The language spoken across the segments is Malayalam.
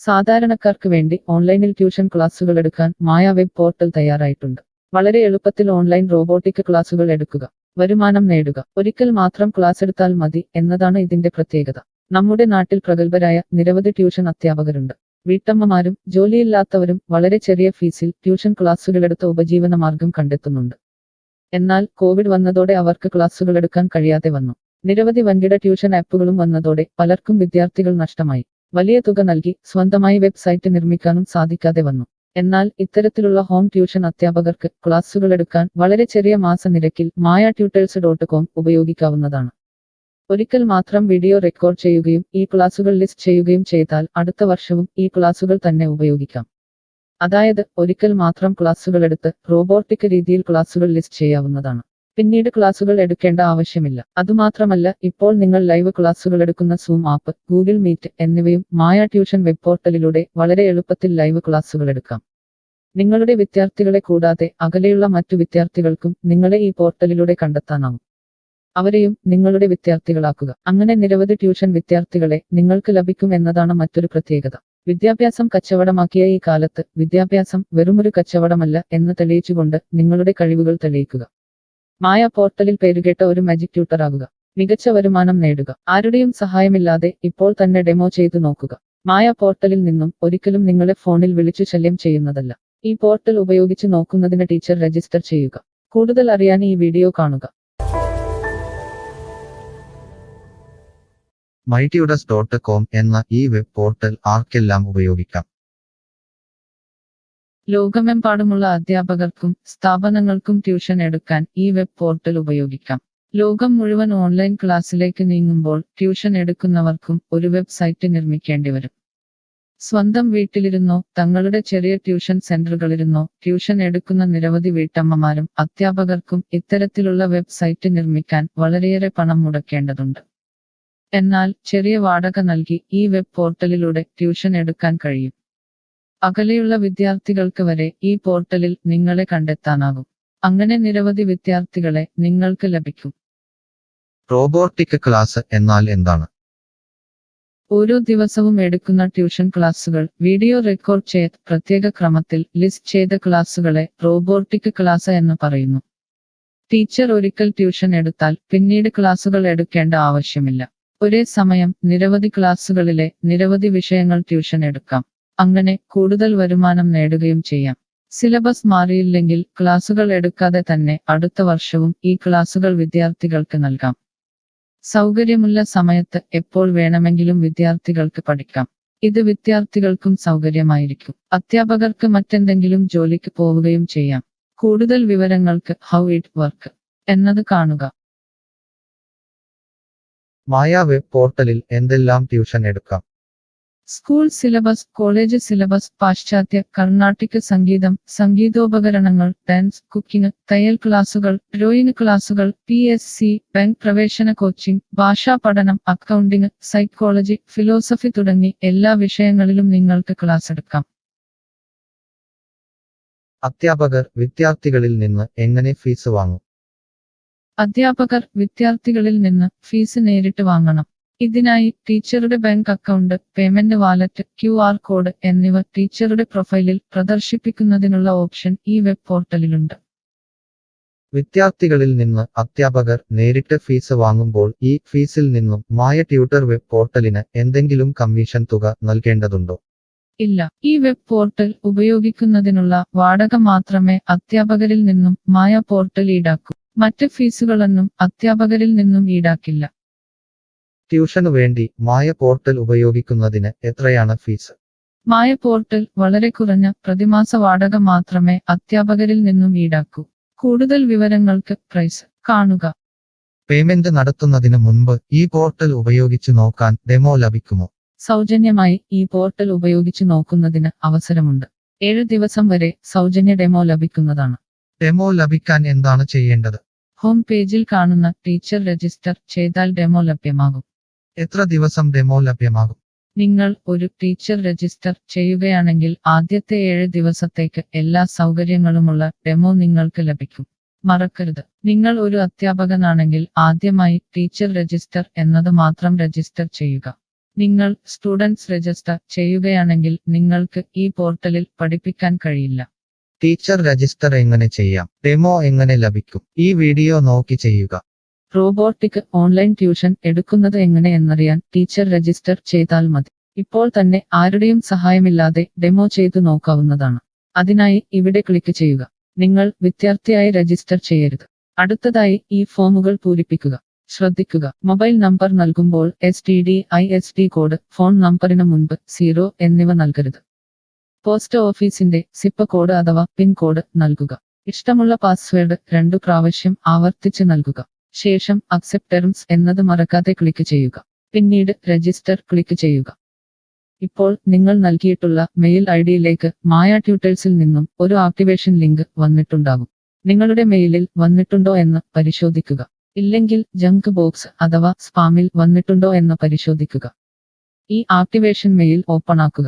സാധാരണക്കാർക്ക് വേണ്ടി ഓൺലൈനിൽ ട്യൂഷൻ ക്ലാസുകൾ എടുക്കാൻ മായ വെബ് പോർട്ടൽ തയ്യാറായിട്ടുണ്ട്. വളരെ എളുപ്പത്തിൽ ഓൺലൈൻ റോബോട്ടിക് ക്ലാസുകൾ എടുക്കുക, വരുമാനം നേടുക. ഒരിക്കൽ മാത്രം ക്ലാസ് എടുത്താൽ മതി എന്നതാണ് ഇതിന്റെ പ്രത്യേകത. നമ്മുടെ നാട്ടിൽ പ്രഗത്ഭരായ നിരവധി ട്യൂഷൻ അധ്യാപകരുണ്ട്. വീട്ടമ്മമാരും ജോലിയില്ലാത്തവരും വളരെ ചെറിയ ഫീസിൽ ട്യൂഷൻ ക്ലാസുകളെടുത്ത് ഉപജീവന മാർഗം കണ്ടെത്തുന്നുണ്ട്. എന്നാൽ കോവിഡ് വന്നതോടെ അവർക്ക് ക്ലാസുകൾ എടുക്കാൻ കഴിയാതെ വന്നു. നിരവധി വൻകിട ട്യൂഷൻ ആപ്പുകളും വന്നതോടെ പലർക്കും വിദ്യാർത്ഥികൾ നഷ്ടമായി. വലിയ തുക നൽകി സ്വന്തമായി വെബ്സൈറ്റ് നിർമ്മിക്കാനും സാധിക്കാതെ വന്നു. എന്നാൽ ഇത്തരത്തിലുള്ള ഹോം ട്യൂഷൻ അധ്യാപകർക്ക് ക്ലാസുകൾ എടുക്കാൻ വളരെ ചെറിയ മാസ നിരക്കിൽ mayatutors.com ഉപയോഗിക്കാവുന്നതാണ്. ഒരിക്കൽ മാത്രം വീഡിയോ റെക്കോർഡ് ചെയ്യുകയും ഈ ക്ലാസുകൾ ലിസ്റ്റ് ചെയ്യുകയും ചെയ്താൽ അടുത്ത വർഷവും ഈ ക്ലാസുകൾ തന്നെ ഉപയോഗിക്കാം. അതായത് ഒരിക്കൽ മാത്രം ക്ലാസുകൾ എടുത്ത് റോബോട്ടിക് രീതിയിൽ ക്ലാസുകൾ ലിസ്റ്റ് ചെയ്യാവുന്നതാണ്. പിന്നീട് ക്ലാസുകൾ എടുക്കേണ്ട ആവശ്യമില്ല. അതുമാത്രമല്ല, ഇപ്പോൾ നിങ്ങൾ ലൈവ് ക്ലാസുകൾ എടുക്കുന്ന സൂം ആപ്പ്, ഗൂഗിൾ മീറ്റ് എന്നിവയും മായ ട്യൂഷൻ വെബ് പോർട്ടലിലൂടെ വളരെ എളുപ്പത്തിൽ ലൈവ് ക്ലാസുകൾ എടുക്കാം. നിങ്ങളുടെ വിദ്യാർത്ഥികളെ കൂടാതെ അകലെയുള്ള മറ്റു വിദ്യാർത്ഥികൾക്കും നിങ്ങളെ ഈ പോർട്ടലിലൂടെ കണ്ടെത്താനാവും. അവരെയും നിങ്ങളുടെ വിദ്യാർത്ഥികളാക്കുക. അങ്ങനെ നിരവധി ട്യൂഷൻ വിദ്യാർത്ഥികളെ നിങ്ങൾക്ക് ലഭിക്കും എന്നതാണ് മറ്റൊരു പ്രത്യേകത. വിദ്യാഭ്യാസം കച്ചവടമാക്കിയ ഈ കാലത്ത് വിദ്യാഭ്യാസം വെറുമൊരു കച്ചവടമല്ല എന്ന് തെളിയിച്ചുകൊണ്ട് നിങ്ങളുടെ കഴിവുകൾ തെളിയിക്കുക. മായ പോർട്ടലിൽ പേരുകേട്ട ഒരു മാജിക് ട്യൂട്ടർ ആകുക. മികച്ച വരുമാനം നേടുക. ആരുടെയും സഹായമില്ലാതെ ഇപ്പോൾ തന്നെ ഡെമോ ചെയ്തു നോക്കുക. മായ പോർട്ടലിൽ നിന്നും ഒരിക്കലും നിങ്ങളെ ഫോണിൽ വിളിച്ചു ശല്യം ചെയ്യുന്നതല്ല. ഈ പോർട്ടൽ ഉപയോഗിച്ച് നോക്കുന്നതിന് ടീച്ചർ രജിസ്റ്റർ ചെയ്യുക. കൂടുതൽ അറിയാൻ ഈ വീഡിയോ കാണുക. mytutors.com എന്ന ഈ വെബ് പോർട്ടൽ ആർക്കെല്ലാം ഉപയോഗിക്കാം? ലോകമെമ്പാടുമുള്ള അധ്യാപകർക്കും സ്ഥാപനങ്ങൾക്കും ട്യൂഷൻ എടുക്കാൻ ഈ വെബ് പോർട്ടൽ ഉപയോഗിക്കാം. ലോകം മുഴുവൻ ഓൺലൈൻ ക്ലാസ്സിലേക്ക് നീങ്ങുമ്പോൾ ട്യൂഷൻ എടുക്കുന്നവർക്കും ഒരു വെബ്സൈറ്റ് നിർമ്മിക്കേണ്ടി വരും. സ്വന്തം വീട്ടിലിരുന്നോ തങ്ങളുടെ ചെറിയ ട്യൂഷൻ സെന്ററുകളിലിരുന്നോ ട്യൂഷൻ എടുക്കുന്ന നിരവധി വീട്ടമ്മമാരും അധ്യാപകർക്കും ഇത്തരത്തിലുള്ള വെബ്സൈറ്റ് നിർമ്മിക്കാൻ വളരെയേറെ പണം മുടക്കേണ്ടതുണ്ട്. എന്നാൽ ചെറിയ വാടക നൽകി ഈ വെബ് പോർട്ടലിലൂടെ ട്യൂഷൻ എടുക്കാൻ കഴിയും. അകലെയുള്ള വിദ്യാർത്ഥികൾക്ക് വരെ ഈ പോർട്ടലിൽ നിങ്ങളെ കണ്ടെത്താനാകും. അങ്ങനെ നിരവധി വിദ്യാർത്ഥികളെ നിങ്ങൾക്ക് ലഭിക്കും. റോബോട്ടിക് ക്ലാസ് എന്നാൽ എന്താണ്? ഓരോ ദിവസവും എടുക്കുന്ന ട്യൂഷൻ ക്ലാസുകൾ വീഡിയോ റെക്കോർഡ് ചെയ്ത് പ്രത്യേക ക്രമത്തിൽ ലിസ്റ്റ് ചെയ്ത ക്ലാസുകളെ റോബോട്ടിക് ക്ലാസ് എന്ന് പറയുന്നു. ടീച്ചർ ഒരിക്കൽ ട്യൂഷൻ എടുത്താൽ പിന്നീട് ക്ലാസുകൾ എടുക്കേണ്ട ആവശ്യമില്ല. ഒരേ സമയം നിരവധി ക്ലാസുകളിലെ നിരവധി വിഷയങ്ങൾ ട്യൂഷൻ എടുക്കാം. അങ്ങനെ കൂടുതൽ വരുമാനം നേടുകയും ചെയ്യാം. സിലബസ് മാറിയില്ലെങ്കിൽ ക്ലാസുകൾ എടുക്കാതെ തന്നെ അടുത്ത വർഷവും ഈ ക്ലാസുകൾ വിദ്യാർത്ഥികൾക്ക് നൽകാം. സൗകര്യമുള്ള സമയത്ത് എപ്പോൾ വേണമെങ്കിലും വിദ്യാർത്ഥികൾക്ക് പഠിക്കാം. ഇത് വിദ്യാർത്ഥികൾക്കും സൗകര്യമായിരിക്കും. അധ്യാപകർക്ക് മറ്റെന്തെങ്കിലും ജോലിക്ക് പോവുകയും ചെയ്യാം. കൂടുതൽ വിവരങ്ങൾക്ക് ഹൗ ഇറ്റ് വർക്ക് എന്നത് കാണുക. മായ വെബ് പോർട്ടലിൽ എന്തെല്ലാം ട്യൂഷൻ എടുക്കാം? സ്കൂൾ സിലബസ്, കോളേജ് സിലബസ്, പാശ്ചാത്യ, കർണാട്ടിക് സംഗീതം, സംഗീതോപകരണങ്ങൾ, ഡാൻസ്, കുക്കിംഗ്, തയ്യൽ ക്ലാസുകൾ, ഡ്രോയിങ് ക്ലാസുകൾ, PSC, ബാങ്ക് പ്രവേശന കോച്ചിംഗ്, ഭാഷാ പഠനം, അക്കൗണ്ടിംഗ്, സൈക്കോളജി, ഫിലോസഫി തുടങ്ങി എല്ലാ വിഷയങ്ങളിലും നിങ്ങൾക്ക് ക്ലാസ് എടുക്കാം. അധ്യാപകർ വിദ്യാർത്ഥികളിൽ നിന്ന് എങ്ങനെ ഫീസ് വാങ്ങും? അധ്യാപകർ വിദ്യാർത്ഥികളിൽ നിന്ന് ഫീസ് നേരിട്ട് വാങ്ങണം. ഇതിനായി ടീച്ചറുടെ bank account, payment wallet, QR code എന്നിവ ടീച്ചറുടെ പ്രൊഫൈലിൽ പ്രദർശിപ്പിക്കുന്നതിനുള്ള ഓപ്ഷൻ ഈ വെബ് പോർട്ടലിലുണ്ട്. വിദ്യാർത്ഥികളിൽ നിന്ന് അധ്യാപകർ നേരിട്ട് ഫീസ് വാങ്ങുമ്പോൾ ഈ ഫീസിൽ നിന്നും മായ ട്യൂട്ടർ വെബ് പോർട്ടലിന് എന്തെങ്കിലും കമ്മീഷൻ തുക നൽകേണ്ടതുണ്ടോ? ഇല്ല. ഈ വെബ് പോർട്ടൽ ഉപയോഗിക്കുന്നതിനുള്ള വാടക മാത്രമേ അധ്യാപകരിൽ നിന്നും മായ പോർട്ടൽ ഈടാക്കൂ. മറ്റ് ഫീസുകളൊന്നും അധ്യാപകരിൽ നിന്നും ഈടാക്കില്ല. ട്യൂഷനു വേണ്ടി മായ പോർട്ടൽ ഉപയോഗിക്കുന്നതിന് എത്രയാണ് ഫീസ്? മായ പോർട്ടൽ വളരെ കുറഞ്ഞ പ്രതിമാസ വാടക മാത്രമേ അധ്യാപകരിൽ നിന്നും ഈടാക്കൂ. കൂടുതൽ വിവരങ്ങൾക്ക് പ്രൈസ് കാണുക. പേയ്മെന്റ് നടത്തുന്നതിന് മുൻപ് ഈ പോർട്ടൽ ഉപയോഗിച്ചു നോക്കാൻ ഡെമോ ലഭിക്കുമോ? സൗജന്യമായി ഈ പോർട്ടൽ ഉപയോഗിച്ചു നോക്കുന്നതിന് അവസരമുണ്ട്. 7 ദിവസം വരെ സൗജന്യ ഡെമോ ലഭിക്കുന്നതാണ്. ഡെമോ ലഭിക്കാൻ എന്താണ് ചെയ്യേണ്ടത്? ഹോം പേജിൽ കാണുന്ന ടീച്ചർ രജിസ്റ്റർ ചെയ്താൽ ഡെമോ ലഭ്യമാകും. എത്ര ദിവസം ഡെമോ ലഭ്യമാകും? നിങ്ങൾ ഒരു ടീച്ചർ രജിസ്റ്റർ ചെയ്യുകയാണെങ്കിൽ ആദ്യത്തെ 7 ദിവസത്തേക്ക് എല്ലാ സൗകര്യങ്ങളുമുള്ള ഡെമോ നിങ്ങൾക്ക് ലഭിക്കും. മറക്കരുത്, നിങ്ങൾ ഒരു അധ്യാപകനാണെങ്കിൽ ആദ്യമായി ടീച്ചർ രജിസ്റ്റർ എന്നത് മാത്രം രജിസ്റ്റർ ചെയ്യുക. നിങ്ങൾ സ്റ്റുഡൻസ് രജിസ്റ്റർ ചെയ്യുകയാണെങ്കിൽ നിങ്ങൾക്ക് ഈ പോർട്ടലിൽ പഠിപ്പിക്കാൻ കഴിയില്ല. ടീച്ചർ രജിസ്റ്റർ എങ്ങനെ ചെയ്യാം? ഡെമോ എങ്ങനെ ലഭിക്കും? ഈ വീഡിയോ നോക്കി ചെയ്യുക. റോബോട്ടിക് ഓൺലൈൻ ട്യൂഷൻ എടുക്കുന്നത് എങ്ങനെ എന്നറിയാൻ ടീച്ചർ രജിസ്റ്റർ ചെയ്താൽ മതി. ഇപ്പോൾ തന്നെ ആരുടെയും സഹായമില്ലാതെ ഡെമോ ചെയ്തു നോക്കാവുന്നതാണ്. അതിനായി ഇവിടെ ക്ലിക്ക് ചെയ്യുക. നിങ്ങൾ വിദ്യാർത്ഥിയായി രജിസ്റ്റർ ചെയ്യരുത്. അടുത്തതായി ഈ ഫോമുകൾ പൂരിപ്പിക്കുക. ശ്രദ്ധിക്കുക, മൊബൈൽ നമ്പർ നൽകുമ്പോൾ STD/ISD കോഡ്, ഫോൺ നമ്പറിന് മുൻപ് 0 എന്നിവ നൽകരുത്. പോസ്റ്റ് ഓഫീസിന്റെ സിപ്പ് കോഡ് അഥവാ പിൻ കോഡ് നൽകുക. ഇഷ്ടമുള്ള പാസ്വേഡ് 2 പ്രാവശ്യം ആവർത്തിച്ച് നൽകുക. ശേഷം അക്സെപ്റ്റ് ടേംസ് എന്നത് മറക്കാതെ ക്ലിക്ക് ചെയ്യുക. പിന്നീട് രജിസ്റ്റർ ക്ലിക്ക് ചെയ്യുക. ഇപ്പോൾ നിങ്ങൾ നൽകിയിട്ടുള്ള മെയിൽ ഐഡിയിലേക്ക് മായ ട്യൂട്ടേഴ്സിൽ നിന്നും ഒരു ആക്ടിവേഷൻ ലിങ്ക് വന്നിട്ടുണ്ടാകും. നിങ്ങളുടെ മെയിലിൽ വന്നിട്ടുണ്ടോ എന്ന് പരിശോധിക്കുക. ഇല്ലെങ്കിൽ ജങ്ക് ബോക്സ് അഥവാ സ്പാമിൽ വന്നിട്ടുണ്ടോ എന്ന് പരിശോധിക്കുക. ഈ ആക്ടിവേഷൻ മെയിൽ ഓപ്പൺ ആക്കുക.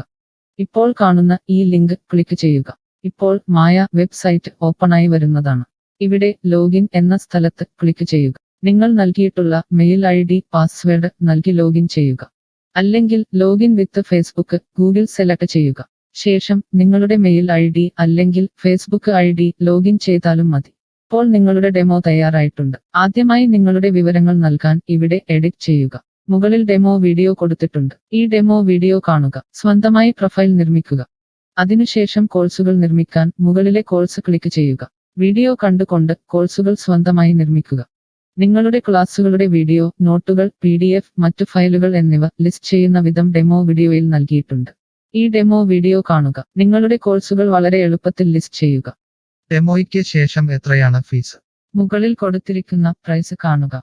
ഇപ്പോൾ കാണുന്ന ഈ ലിങ്ക് ക്ലിക്ക് ചെയ്യുക. ഇപ്പോൾ മായ വെബ്സൈറ്റ് ഓപ്പണായി വരുന്നതാണ്. ഇവിടെ ലോഗിൻ എന്ന സ്ഥലത്ത് ക്ലിക്ക് ചെയ്യുക. നിങ്ങൾ നൽകിയിട്ടുള്ള മെയിൽ ID, പാസ്വേഡ് നൽകി ലോഗിൻ ചെയ്യുക. അല്ലെങ്കിൽ ലോഗിൻ വിത്ത് ഫേസ്ബുക്ക്, ഗൂഗിൾ സെലക്ട് ചെയ്യുക. ശേഷം നിങ്ങളുടെ മെയിൽ ID അല്ലെങ്കിൽ ഫേസ്ബുക്ക് ID ലോഗിൻ ചെയ്താലും മതി. ഇപ്പോൾ നിങ്ങളുടെ ഡെമോ തയ്യാറായിട്ടുണ്ട്. ആദ്യമായി നിങ്ങളുടെ വിവരങ്ങൾ നൽകാൻ ഇവിടെ എഡിറ്റ് ചെയ്യുക. മുകളിൽ ഡെമോ വീഡിയോ കൊടുത്തിട്ടുണ്ട്. ഈ ഡെമോ വീഡിയോ കാണുക. സ്വന്തമായി പ്രൊഫൈൽ നിർമ്മിക്കുക. അതിനുശേഷം കോഴ്സുകൾ നിർമ്മിക്കാൻ മുകളിലെ കോഴ്സ് ക്ലിക്ക് ചെയ്യുക. വീഡിയോ കണ്ടുകൊണ്ട് കോഴ്സുകൾ സ്വന്തമായി നിർമ്മിക്കുക. നിങ്ങളുടെ ക്ലാസുകളുടെ വീഡിയോ, നോട്ടുകൾ, PDF, മറ്റു ഫയലുകൾ എന്നിവ ലിസ്റ്റ് ചെയ്യുന്ന വിധം ഡെമോ വീഡിയോയിൽ നൽകിയിട്ടുണ്ട്. ഈ ഡെമോ വീഡിയോ കാണുക. നിങ്ങളുടെ കോഴ്സുകൾ വളരെ എളുപ്പത്തിൽ ലിസ്റ്റ് ചെയ്യുക. ഡെമോയ്ക്ക് ശേഷം എത്രയാണ് ഫീസ്? മുകളിൽ കൊടുത്തിരിക്കുന്ന പ്രൈസ് കാണുക.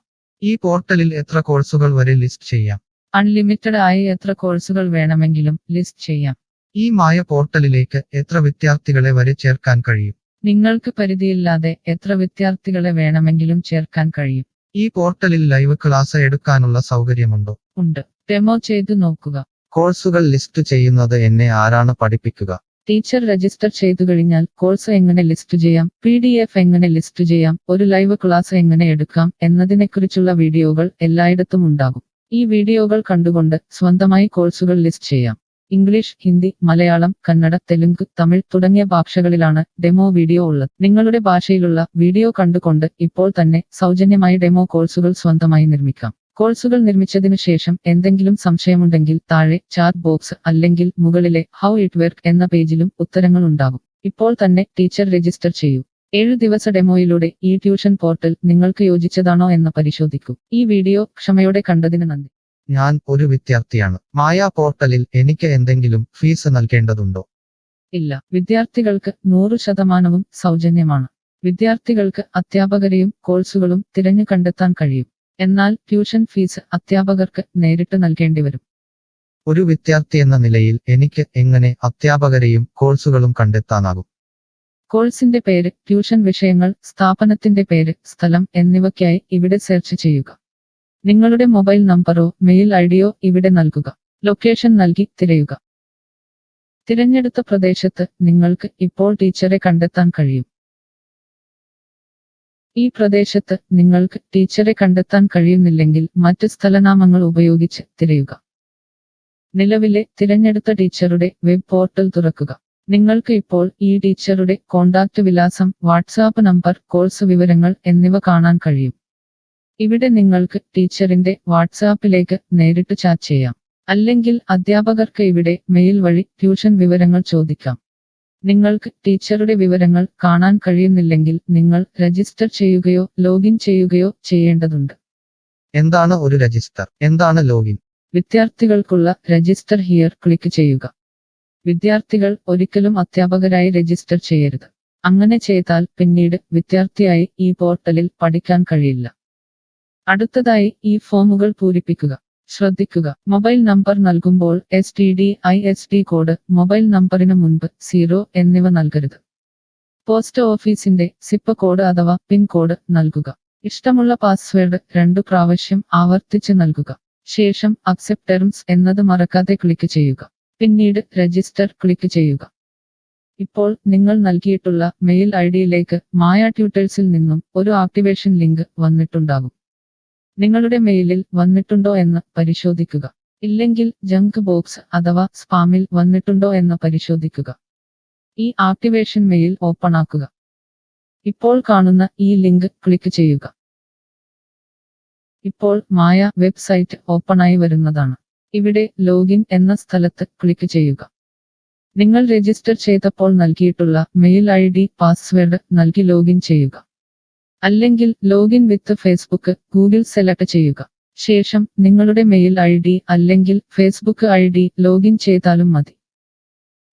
ഈ പോർട്ടലിൽ എത്ര കോഴ്സുകൾ വരെ ലിസ്റ്റ് ചെയ്യാം? അൺലിമിറ്റഡ് ആയി എത്ര കോഴ്സുകൾ വേണമെങ്കിലും ലിസ്റ്റ് ചെയ്യാം. ഈ മായ പോർട്ടലിലേക്ക് എത്ര വിദ്യാർത്ഥികളെ വരെ ചേർക്കാൻ കഴിയും? നിങ്ങൾക്ക് പരിധിയില്ലാതെ എത്ര വിദ്യാർത്ഥികളെ വേണമെങ്കിലും ചേർക്കാൻ കഴിയും. ഈ പോർട്ടലിൽ ലൈവ് ക്ലാസ് എടുക്കാനുള്ള സൗകര്യമുണ്ടോ? ഉണ്ട്. ഡെമോ ചെയ്തു നോക്കുക. കോഴ്സുകൾ ലിസ്റ്റ് ചെയ്യുന്നത് എന്നെ ആരാണ് പഠിപ്പിക്കുക? ടീച്ചർ രജിസ്റ്റർ ചെയ്തു കഴിഞ്ഞാൽ കോഴ്സ് എങ്ങനെ ലിസ്റ്റ് ചെയ്യാം, PDF എങ്ങനെ ലിസ്റ്റ് ചെയ്യാം, ഒരു ലൈവ് ക്ലാസ് എങ്ങനെ എടുക്കാം എന്നതിനെക്കുറിച്ചുള്ള വീഡിയോകൾ എല്ലായിടത്തും ഉണ്ടാകും. ഈ വീഡിയോകൾ കണ്ടുകൊണ്ട് സ്വന്തമായി കോഴ്സുകൾ ലിസ്റ്റ് ചെയ്യാം. ഇംഗ്ലീഷ്, ഹിന്ദി, മലയാളം, കന്നഡ, തെലുങ്ക്, തമിഴ് തുടങ്ങിയ ഭാഷകളിലാണ് ഡെമോ വീഡിയോ ഉള്ളത്. നിങ്ങളുടെ ഭാഷയിലുള്ള വീഡിയോ കണ്ടുകൊണ്ട് ഇപ്പോൾ തന്നെ സൗജന്യമായി ഡെമോ കോഴ്സുകൾ സ്വന്തമായി നിർമ്മിക്കാം. കോഴ്സുകൾ നിർമ്മിച്ചതിനു ശേഷം എന്തെങ്കിലും സംശയമുണ്ടെങ്കിൽ താഴെ ചാറ്റ് ബോക്സ് അല്ലെങ്കിൽ മുകളിലെ ഹൗ ഇറ്റ് വർക്ക് എന്ന പേജിലും ഉത്തരങ്ങൾ ഉണ്ടാകും. ഇപ്പോൾ തന്നെ ടീച്ചർ രജിസ്റ്റർ ചെയ്യൂ. 7 ദിവസ ഡെമോയിലൂടെ ഈ ട്യൂഷൻ പോർട്ടൽ നിങ്ങൾക്ക് യോജിച്ചതാണോ എന്ന് പരിശോധിക്കൂ. ഈ വീഡിയോ ക്ഷമയോടെ കണ്ടതിന് നന്ദി. ഞാൻ ഒരു വിദ്യാർത്ഥിയാണ്. മായ പോർട്ടലിൽ എനിക്ക് എന്തെങ്കിലും ഫീസ് നൽകേണ്ടതുണ്ടോ? ഇല്ല. വിദ്യാർത്ഥികൾക്ക് 100% സൗജന്യമാണ്. വിദ്യാർത്ഥികൾക്ക് അധ്യാപകരെയും കോഴ്സുകളും തിരഞ്ഞു കണ്ടെത്താൻ കഴിയും. എന്നാൽ ട്യൂഷൻ ഫീസ് അധ്യാപകർക്ക് നേരിട്ട് നൽകേണ്ടി വരും. ഒരു വിദ്യാർത്ഥി എന്ന നിലയിൽ എനിക്ക് എങ്ങനെ അധ്യാപകരെയും കോഴ്സുകളും കണ്ടെത്താനാകും? കോഴ്സിന്റെ പേര്, ട്യൂഷൻ വിഷയങ്ങൾ, സ്ഥാപനത്തിന്റെ പേര്, സ്ഥലം എന്നിവയ്ക്കായി ഇവിടെ സെർച്ച് ചെയ്യുക. നിങ്ങളുടെ മൊബൈൽ നമ്പറോ മെയിൽ ഐഡിയോ ഇവിടെ നൽകുക. ലൊക്കേഷൻ നൽകി തിരയുക. തിരഞ്ഞെടുത്ത പ്രദേശത്ത് നിങ്ങൾക്ക് ഇപ്പോൾ ടീച്ചറെ കണ്ടെത്താൻ കഴിയും. ഈ പ്രദേശത്ത് നിങ്ങൾക്ക് ടീച്ചറെ കണ്ടെത്താൻ കഴിയുന്നില്ലെങ്കിൽ മറ്റ് സ്ഥലനാമങ്ങൾ ഉപയോഗിച്ച് തിരയുക. നിലവിലെ തിരഞ്ഞെടുത്ത ടീച്ചറുടെ വെബ് പോർട്ടൽ തുറക്കുക. നിങ്ങൾക്ക് ഇപ്പോൾ ഈ ടീച്ചറുടെ കോൺടാക്റ്റ് വിലാസം, വാട്സാപ്പ് നമ്പർ, കോഴ്സ് വിവരങ്ങൾ എന്നിവ കാണാൻ കഴിയും. ഇവിടെ നിങ്ങൾക്ക് ടീച്ചറിന്റെ വാട്സാപ്പിലേക്ക് നേരിട്ട് ചാറ്റ് ചെയ്യാം. അല്ലെങ്കിൽ അധ്യാപകർക്ക് ഇവിടെ മെയിൽ വഴി ട്യൂഷൻ വിവരങ്ങൾ ചോദിക്കാം. നിങ്ങൾക്ക് ടീച്ചറുടെ വിവരങ്ങൾ കാണാൻ കഴിയുന്നില്ലെങ്കിൽ നിങ്ങൾ രജിസ്റ്റർ ചെയ്യുകയോ ലോഗിൻ ചെയ്യുകയോ ചെയ്യേണ്ടതുണ്ട്. എന്താണ് ഒരു രജിസ്റ്റർ? എന്താണ് ലോഗിൻ? വിദ്യാർത്ഥികൾക്കുള്ള രജിസ്റ്റർ ഹിയർ ക്ലിക്ക് ചെയ്യുക. വിദ്യാർത്ഥികൾ ഒരിക്കലും അധ്യാപകരായി രജിസ്റ്റർ ചെയ്യരുത്. അങ്ങനെ ചെയ്താൽ പിന്നീട് വിദ്യാർത്ഥിയായി ഈ പോർട്ടലിൽ പഠിക്കാൻ കഴിയില്ല. അടുത്തതായി ഈ ഫോമുകൾ പൂരിപ്പിക്കുക. ശ്രദ്ധിക്കുക, മൊബൈൽ നമ്പർ നൽകുമ്പോൾ STD/ISD കോഡ്, മൊബൈൽ നമ്പറിന് മുൻപ് 0 എന്നിവ നൽകരുത്. പോസ്റ്റ് ഓഫീസിന്റെ സിപ്പ് കോഡ് അഥവാ പിൻ കോഡ് നൽകുക. ഇഷ്ടമുള്ള പാസ്വേഡ് 2 പ്രാവശ്യം ആവർത്തിച്ച് നൽകുക. ശേഷം അക്സെപ്റ്റ് ടേംസ് എന്നത് മറക്കാതെ ക്ലിക്ക് ചെയ്യുക. പിന്നീട് രജിസ്റ്റർ ക്ലിക്ക് ചെയ്യുക. ഇപ്പോൾ നിങ്ങൾ നൽകിയിട്ടുള്ള മെയിൽ ഐഡിയിലേക്ക് മായ ട്യൂട്ടേഴ്സിൽ നിന്നും ഒരു ആക്ടിവേഷൻ ലിങ്ക് വന്നിട്ടുണ്ടാകും. നിങ്ങളുടെ മെയിലിൽ വന്നിട്ടുണ്ടോ എന്ന് പരിശോധിക്കുക. ഇല്ലെങ്കിൽ ജങ്ക് ബോക്സ് അഥവാ സ്പാമിൽ വന്നിട്ടുണ്ടോ എന്ന് പരിശോധിക്കുക. ഈ ആക്ടിവേഷൻ മെയിൽ ഓപ്പൺ ആക്കുക. ഇപ്പോൾ കാണുന്ന ഈ ലിങ്ക് ക്ലിക്ക് ചെയ്യുക. ഇപ്പോൾ മായ വെബ്സൈറ്റ് ഓപ്പണായി വരുന്നതാണ്. ഇവിടെ ലോഗിൻ എന്ന സ്ഥലത്ത് ക്ലിക്ക് ചെയ്യുക. നിങ്ങൾ രജിസ്റ്റർ ചെയ്തപ്പോൾ നൽകിയിട്ടുള്ള മെയിൽ ID പാസ്വേഡ് നൽകി ലോഗിൻ ചെയ്യുക. അല്ലെങ്കിൽ ലോഗിൻ വിത്ത് ഫേസ്ബുക്ക് ഗൂഗിൾ സെലക്ട് ചെയ്യുക. ശേഷം നിങ്ങളുടെ മെയിൽ ID അല്ലെങ്കിൽ ഫേസ്ബുക്ക് ID ലോഗിൻ ചെയ്താലും മതി.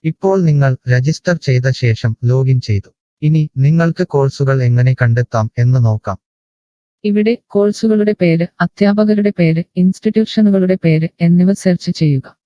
ഇപ്പോൾ നിങ്ങൾ രജിസ്റ്റർ ചെയ്ത ശേഷം ലോഗിൻ ചെയ്തു. ഇനി നിങ്ങൾക്ക് കോഴ്സുകൾ എങ്ങനെ കണ്ടെത്താം എന്ന് നോക്കാം. ഇവിടെ കോഴ്സുകളുടെ പേര്, അധ്യാപകരുടെ പേര്, ഇൻസ്റ്റിറ്റ്യൂഷനുകളുടെ പേര് എന്നിവ സെർച്ച് ചെയ്യുക.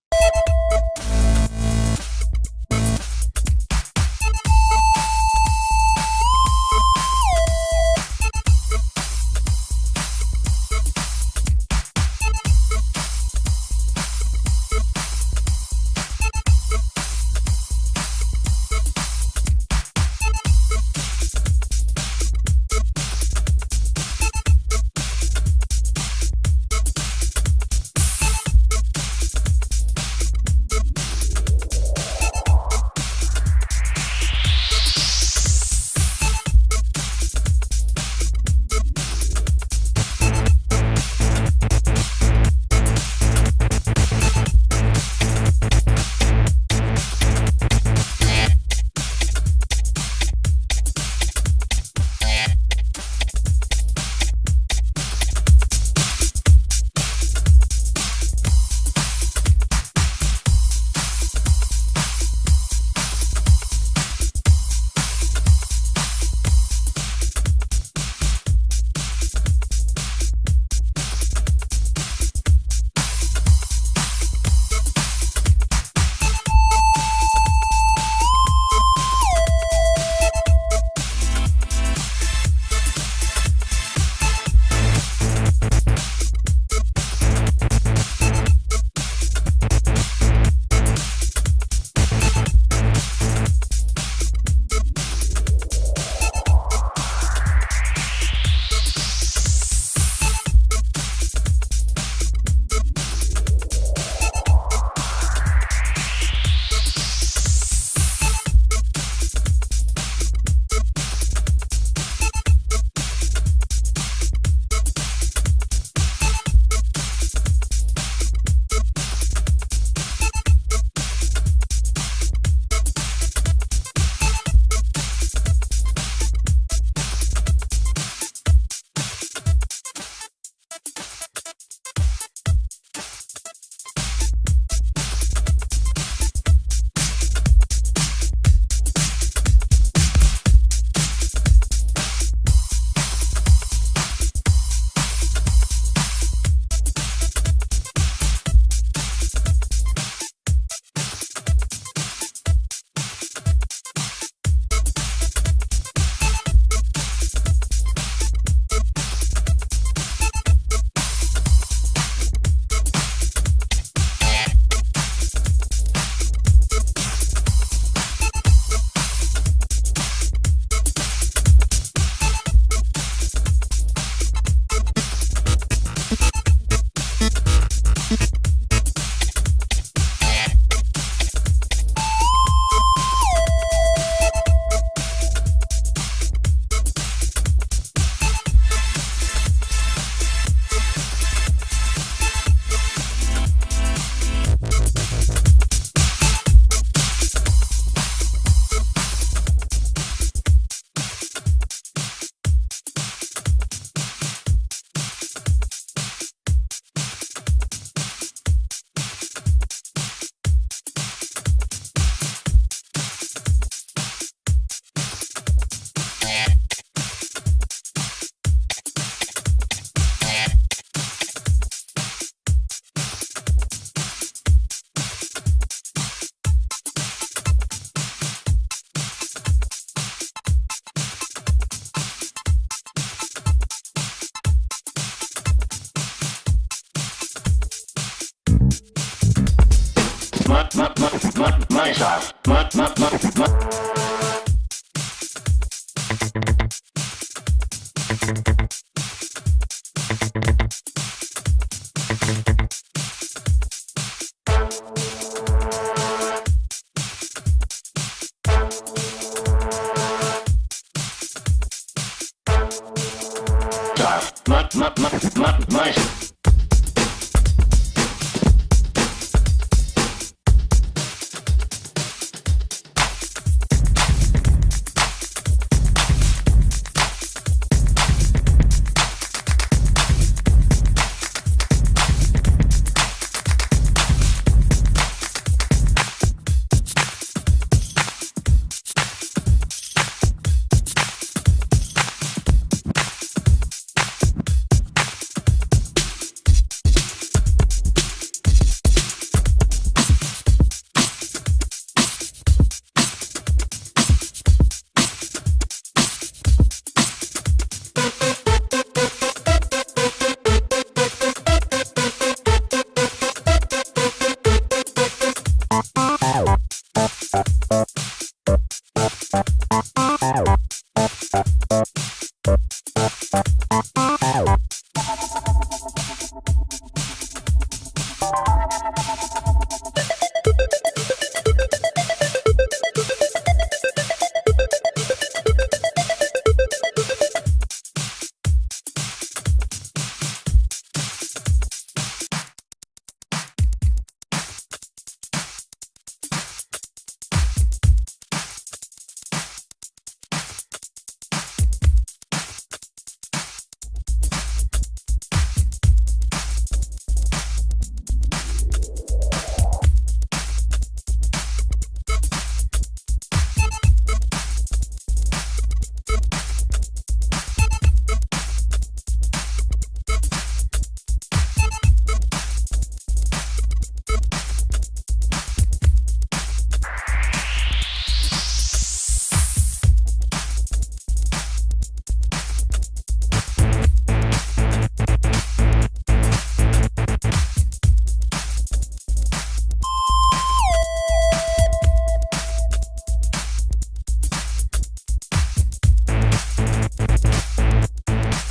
Mush.